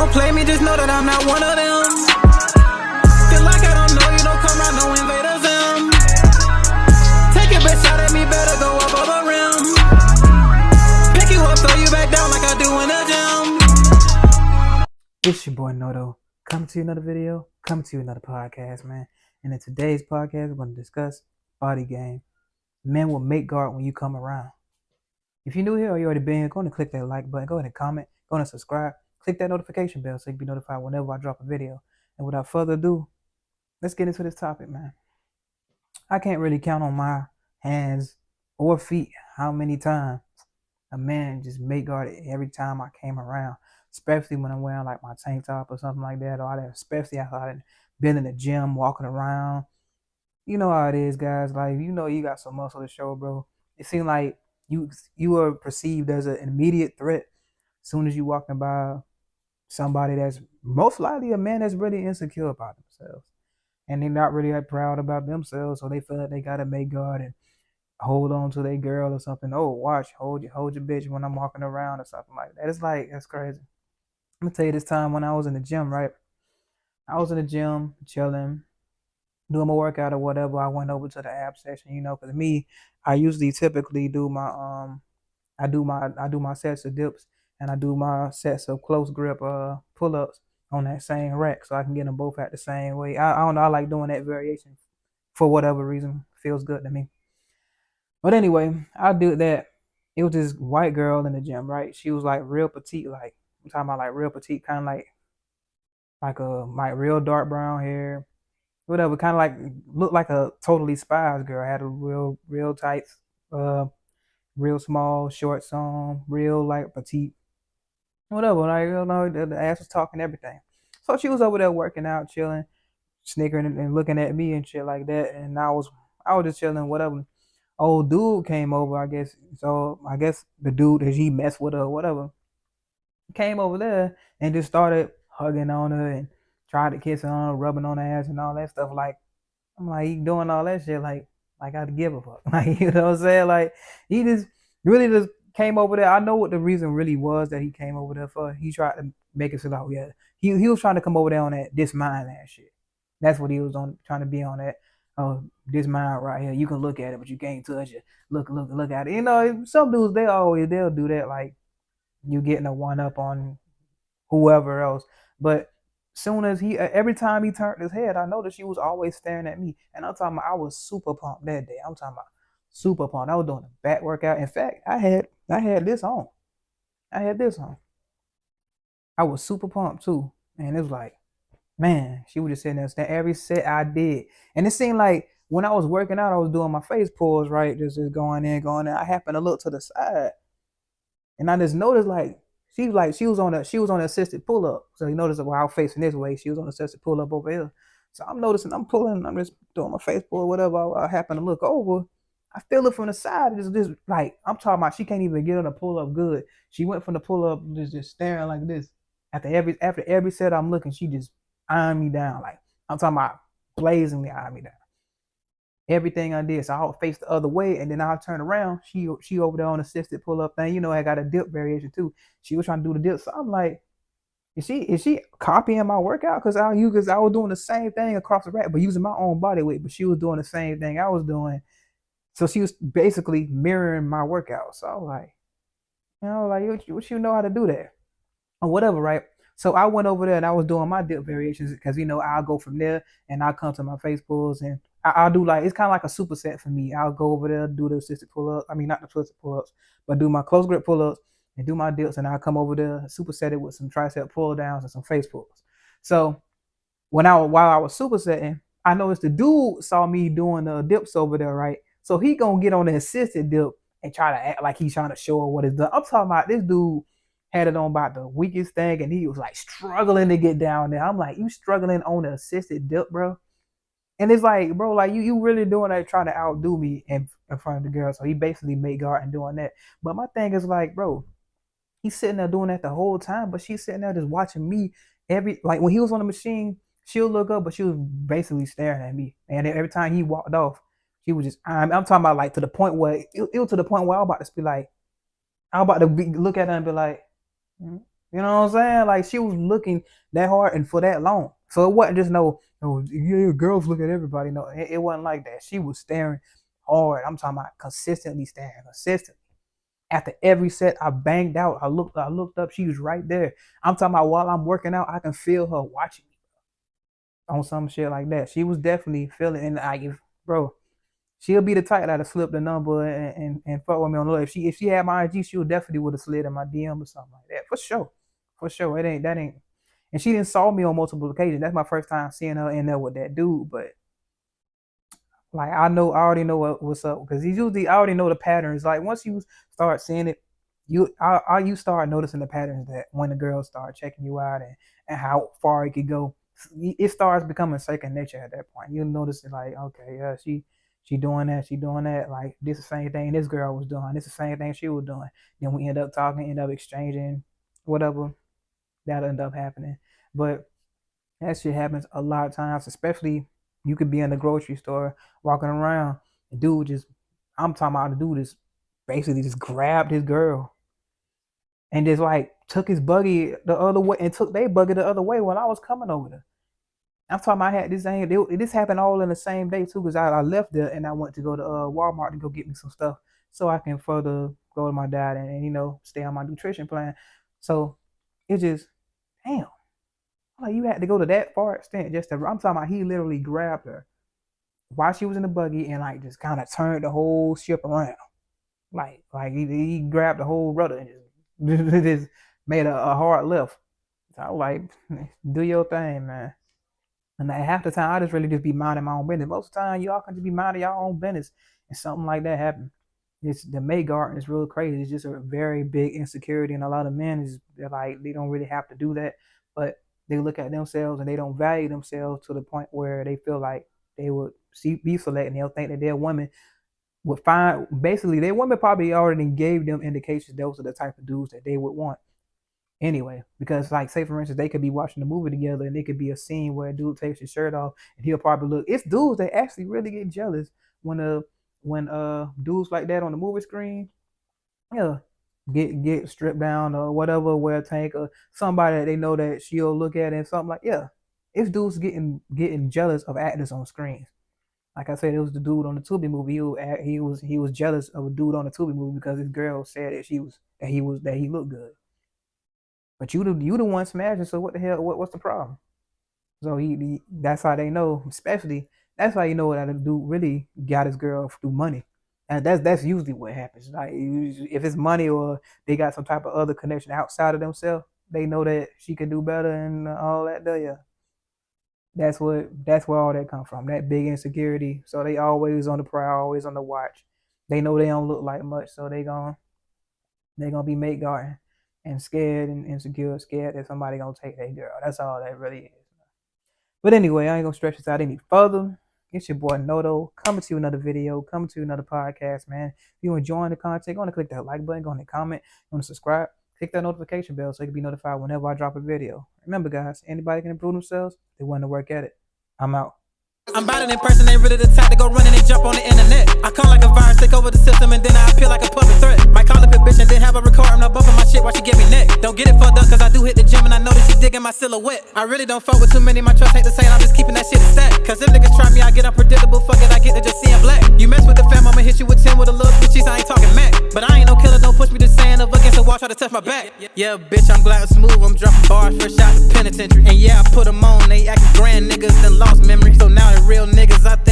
don't play me, just know that I'm not one of them. Feel like I don't know you, don't come around, no invaders, Take your best shot at me, better go above the rim. Pick you up, throw you back down like I do in the gym. It's your boy Noto. Come to another video, come to another podcast, man. And in today's podcast, we're going to discuss body game. Men will make guard when you come around. If you're new here or you already been here, go ahead and click that like button, go ahead and comment, go ahead and subscribe, click that notification bell so you can be notified whenever I drop a video. And without further ado, let's get into this topic, man. I can't really count on my hands or feet how many times a man just make guard every time I came around, especially when I'm wearing like my tank top or something like that, or especially after I've been in the gym walking around. You know how it is, guys. Like, you know, you got some muscle to show, bro. It seems like you are perceived as an immediate threat as soon as you walking by somebody that's most likely a man that's really insecure about themselves, and they're not really that proud about themselves, so they feel like they gotta make guard and hold on to their girl or something. Oh, watch, hold your bitch when I'm walking around or something like that. It's like, that's crazy. I'm gonna tell you this time when I was in the gym, right? I was in the gym chilling, doing my workout or whatever. I went over to the ab session, you know, because me, I usually typically do my I do my sets of dips and I do my sets of close grip pull ups on that same rack so I can get them both at the same way. I don't know, I like doing that variation for whatever reason. Feels good to me. But anyway, I did that. It was this white girl in the gym, right? She was like real petite, like I'm talking about like real petite, kind of like real dark brown hair, whatever, kind of like looked like a totally spies girl. Had a real tight, uh, real small shorts on, real like petite, whatever. Like, you know, the ass was talking everything. So she was over there working out, chilling, snickering and looking at me and shit like that. And I was just chilling, whatever. Old dude came over, I guess. So I guess the dude that he messed with her, or whatever, came over there and just started hugging on her and tried to kiss her on her, rubbing on her ass and all that stuff. Like, I'm like, he doing all that shit like I give a fuck. Like, you know what I'm saying? Like, he just really just came over there. I know what the reason really was that he came over there for. He tried to make it so like, yeah, he was trying to come over there on that this mind ass shit. That's what he was on, trying to be on that. Oh, this mind right here. You can look at it, but you can't touch it. Look at it. You know, some dudes they'll do that. Like, you getting a one up on whoever else. But soon as every time he turned his head, I noticed she was always staring at me. And I'm talking about, I was super pumped that day. I'm talking about super pumped. I was doing a back workout. In fact, I had this on. I had this on. I was super pumped too. And it was like, man, she was just sitting there staring every set I did. And it seemed like when I was working out, I was doing my face pulls, right? Just going in, going in. I happened to look to the side and I just noticed she was on the assisted pull up. So you notice while I was facing this way, she was on the assisted pull up over here. So I'm noticing I'm pulling, I'm just doing my face pull, whatever. I happen to look over. I feel it from the side. It's just like, I'm talking about, she can't even get on the pull up good. She went from the pull up just staring like this. After every set I'm looking, she just eyeing me down. Like, I'm talking about blazingly eyeing me down. Everything I did. So I'll face the other way and then I'll turn around. She over there on assisted pull up thing. You know, I got a dip variation too. She was trying to do the dip. So I'm like, is she copying my workout? Because I was doing the same thing across the rack, but using my own body weight. But she was doing the same thing I was doing. So she was basically mirroring my workout. So I was like, what you know how to do that? Or whatever, right? So I went over there and I was doing my dip variations because, you know, I'll go from there and I'll come to my face pulls and I'll do like, it's kind of like a superset for me. I'll go over there, do the assisted pull up. I mean, not the assisted pull ups, but do my close grip pull ups and do my dips. And I'll come over there, superset it with some tricep pull downs and some face pulls. So while I was supersetting, I noticed the dude saw me doing the dips over there, right? So he gonna get on the assisted dip and try to act like he's trying to show her what it's done. I'm talking about, this dude had it on about the weakest thing, and he was like struggling to get down there. I'm like, you struggling on the assisted dip, bro? And it's like, bro, like you really doing that, trying to outdo me in front of the girl. So he basically made guard and doing that. But my thing is like, bro, he's sitting there doing that the whole time, but she's sitting there just watching me. Like when he was on the machine, she'll look up, but she was basically staring at me. And every time he walked off, she was just, I'm talking about like to the point where it was to the point where I was about to be like, I was about to look at her and be like, You know what I'm saying? Like she was looking that hard and for that long. So it wasn't just yeah, girls look at everybody. No, it wasn't like that. She was staring hard. I'm talking about consistently staring, consistently. After every set, I banged out. I looked up. She was right there. I'm talking about while I'm working out, I can feel her watching me on some shit like that. She was definitely feeling, and bro, she'll be the type that'll slip the number and fuck with me on the low. If she had my IG, she would definitely would have slid in my DM or something like that. For sure. For sure. That ain't and she didn't saw me on multiple occasions. That's my first time seeing her in there with that dude. But like I already know what's up because I already know the patterns. Like once you start seeing it, you start noticing the patterns that when the girls start checking you out and how far it could go. It starts becoming second nature at that point. You notice it like, okay, yeah, she doing that. Like this is the same thing this girl was doing. This is the same thing she was doing. Then we end up talking, end up exchanging, whatever. That'll end up happening. But that shit happens a lot of times, especially you could be in the grocery store walking around, and I'm talking about the dude just basically just grabbed his girl and just like took his buggy the other way and took their buggy the other way when I was coming over there. I'm talking about I had this happened all in the same day too because I left there and I went to go to Walmart to go get me some stuff so I can further go to my diet and stay on my nutrition plan. So it just, damn. Like you had to go to that far extent just to. I'm talking about he literally grabbed her while she was in the buggy and like just kind of turned the whole ship around. Like he grabbed the whole rudder and just made a hard left. So I was like, do your thing, man. And like half the time I just really just be minding my own business. Most of the time y'all can just be minding your own business and something like that happen. It's the May garden is real crazy. It's just a very big insecurity and a lot of men they're like they don't really have to do that. But they look at themselves and they don't value themselves to the point where they feel like they would be selected. They'll think that their women would find, basically their women probably already gave them indications those are the type of dudes that they would want anyway. Because like say for instance, they could be watching a movie together and it could be a scene where a dude takes his shirt off and he'll probably look. It's dudes that actually really get jealous when dudes like that on the movie screen, yeah, get stripped down or whatever, wear a tank or somebody that they know that she'll look at and something like, yeah. It's dudes getting jealous of actors on screens. Like I said, it was the dude on the Tubi movie. He was jealous of a dude on the Tubi movie because his girl said that he looked good. But you the one smashing, so what the hell? What's the problem? So that's how they know. Especially that's how you know that a dude really got his girl through money. And that's usually what happens. Like if it's money or they got some type of other connection outside of themselves, they know that she can do better and all that. Yeah, that's where all that come from. That big insecurity. So they always on the prowl, always on the watch. They know they don't look like much, so they gonna be mate guarding and scared and insecure, scared that somebody gonna take their girl. That's all that really is. But anyway, I ain't gonna stretch this out any further. It's your boy Noto coming to you another video, coming to you another podcast, man. If you enjoying the content, go and click that like button, go and comment, go and subscribe, click that notification bell so you can be notified whenever I drop a video. Remember, guys, anybody can improve themselves. They want to work at it. I'm out. I'm about it in person, ain't really the type to go running and jump on the internet. I come like a virus, take over the system, and then I appear like a public threat. Might call up a bitch and then have a record and I'm bumping my shit while she give me neck. Don't get it fucked up, cause I do hit the gym and I know that she digging my silhouette. I really don't fuck with too many, my trust hate to say it, I'm just keeping that shit a stack. Cause if niggas try me, I get unpredictable, fuck it, I get to just seeing black. You mess with the fam, I'ma hit you with 10 with a little bitch, I ain't talking Mac. But I ain't no killer, don't push me to saying up against a wall, try to touch my back. Yeah, bitch, I'm glad and smooth, I'm dropping bars fresh out the penitentiary. And yeah, I put them on, they acting grand niggas, then lost memory. So now they real niggas out there